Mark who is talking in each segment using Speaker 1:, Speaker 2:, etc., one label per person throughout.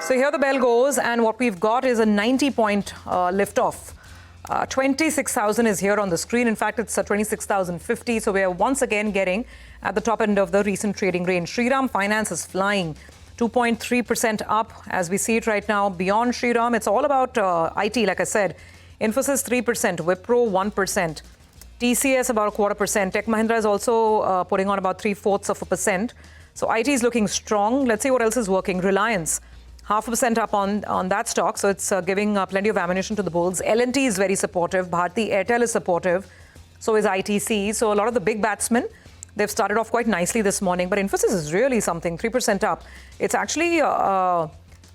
Speaker 1: So here the bell goes, and what we've got is a 90-point lift-off. 26,000 is here on the screen. In fact, it's 26,050. So we are once again getting at the top end of the recent trading range. Shriram Finance is flying 2.3% up as we see it right now. Beyond Shriram, it's all about IT, like I said. Infosys 3%, Wipro 1%, TCS about 0.25%. Tech Mahindra is also putting on about 0.75%. So IT is looking strong. Let's see what else is working. Reliance, 0.5% up on that stock. So it's giving plenty of ammunition to the bulls. L&T is very supportive. Bharti Airtel is supportive. So is ITC. So a lot of the big batsmen, they've started off quite nicely this morning. But Infosys is really something, 3% up. It's actually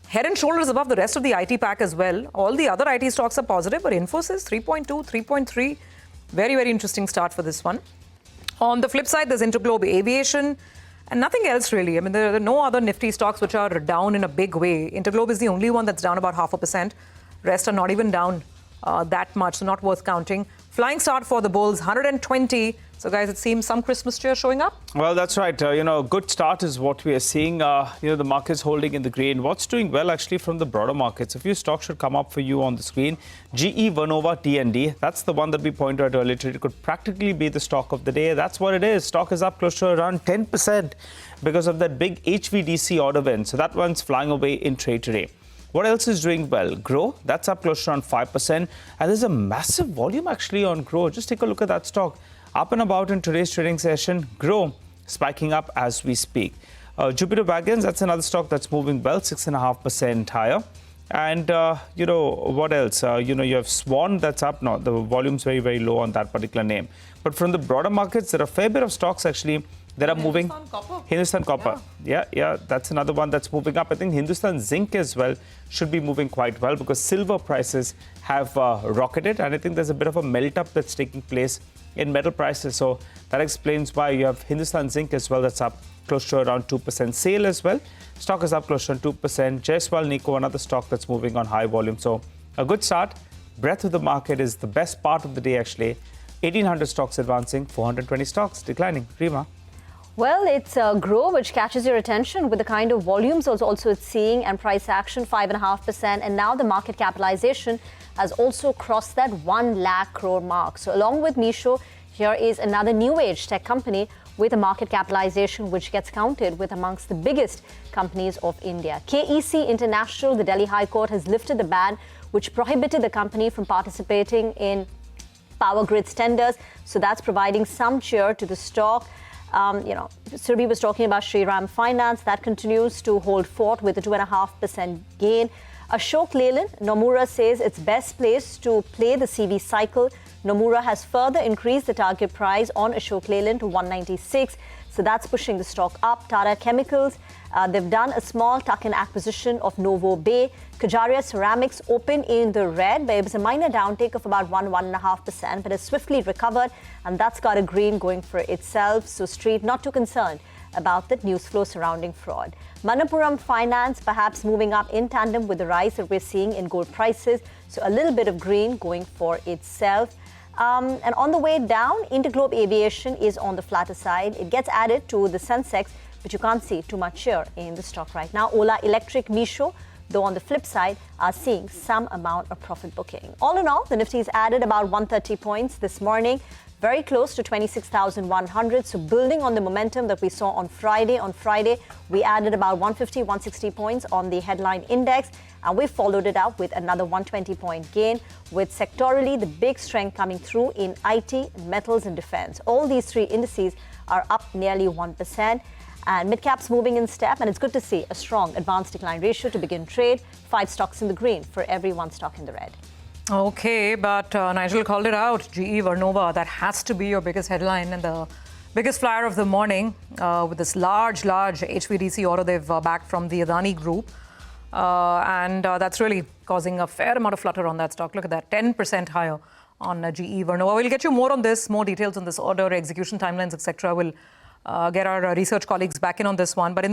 Speaker 1: head and shoulders above the rest of the IT pack as well. All the other IT stocks are positive, but Infosys 3.2, 3.3. Very, very interesting start for this one. On the flip side, there's Interglobe Aviation and nothing else really. I mean, there are no other Nifty stocks which are down in a big way. Interglobe is the only one that's down about 0.5%. Rest are not even down that much, so not worth counting. Flying start for the bulls, 120. So, guys, it seems some Christmas cheer showing up.
Speaker 2: Well, that's right. Good start is what we are seeing. The market's holding in the green. What's doing well, actually, from the broader markets? A few stocks should come up for you on the screen. GE Vernova TND. That's the one that we pointed out earlier. It could practically be the stock of the day. That's what it is. Stock is up close to around 10% because of that big HVDC order win. So that one's flying away in trade today. What else is doing well? Grow, that's up close to around 5%. And there's a massive volume actually on Grow. Just take a look at that stock. Up and about in today's trading session. Grow, spiking up as we speak. Jupiter Wagons, that's another stock that's moving well, 6.5% higher. And, what else? You have Swan, that's up. No, the volume's very, very low on that particular name. But from the broader markets, there are a fair bit of stocks actually that are moving. Hindustan Copper. Yeah, that's another one that's moving up. I think Hindustan Zinc as well should be moving quite well because silver prices have rocketed. And I think there's a bit of a melt-up that's taking place in metal prices. So that explains why you have Hindustan Zinc as well that's up close to around 2%. SAIL as well. Stock is up close to 2%. Jaiswal Nico, another stock that's moving on high volume. So a good start. Breadth of the market is the best part of the day actually. 1,800 stocks advancing, 420 stocks declining. Rima.
Speaker 3: Well, it's Grow, which catches your attention with the kind of volumes also it's seeing, and price action 5.5%. And now the market capitalization has also crossed that 1 lakh crore mark. So along with Meesho, here is another new age tech company with a market capitalization which gets counted with amongst the biggest companies of India. KEC International, the Delhi High Court has lifted the ban which prohibited the company from participating in power grids tenders. So that's providing some cheer to the stock. Surabhi was talking about Shriram Finance. That continues to hold fort with a 2.5% gain. Ashok Leyland, Nomura says it's best placed to play the CV cycle. Nomura has further increased the target price on Ashok Leyland to 196. So that's pushing the stock up. Tata Chemicals, they've done a small tuck-in acquisition of Novo Bay. Kajaria Ceramics open in the red, but it was a minor downtake of about 1.5%, but has swiftly recovered, and that's got a green going for itself. So Street not too concerned about the news flow surrounding fraud. Manappuram Finance perhaps moving up in tandem with the rise that we're seeing in gold prices. So a little bit of green going for itself. And on the way down, Interglobe Aviation is on the flatter side. It gets added to the Sensex, but you can't see too much here in the stock right now. Ola Electric, Meesho, though on the flip side, are seeing some amount of profit booking. All in all, the Nifty's added about 130 points this morning, very close to 26,100. So building on the momentum that we saw on Friday. On Friday, we added about 150, 160 points on the headline index. And we followed it up with another 120-point gain, with sectorally the big strength coming through in IT, metals and defense. All these three indices are up nearly 1%. And mid-caps moving in step. And it's good to see a strong advanced decline ratio to begin trade. 5 stocks in the green for every 1 stock in the red.
Speaker 1: Okay, but Nigel called it out. GE Vernova, that has to be your biggest headline and the biggest flyer of the morning with this large HVDC order they've backed from the Adani Group. And that's really causing a fair amount of flutter on that stock. Look at that, 10% higher on GE Vernova. We'll get you more on this, more details on this order, execution timelines, etc. We'll get our research colleagues back in on this one. But in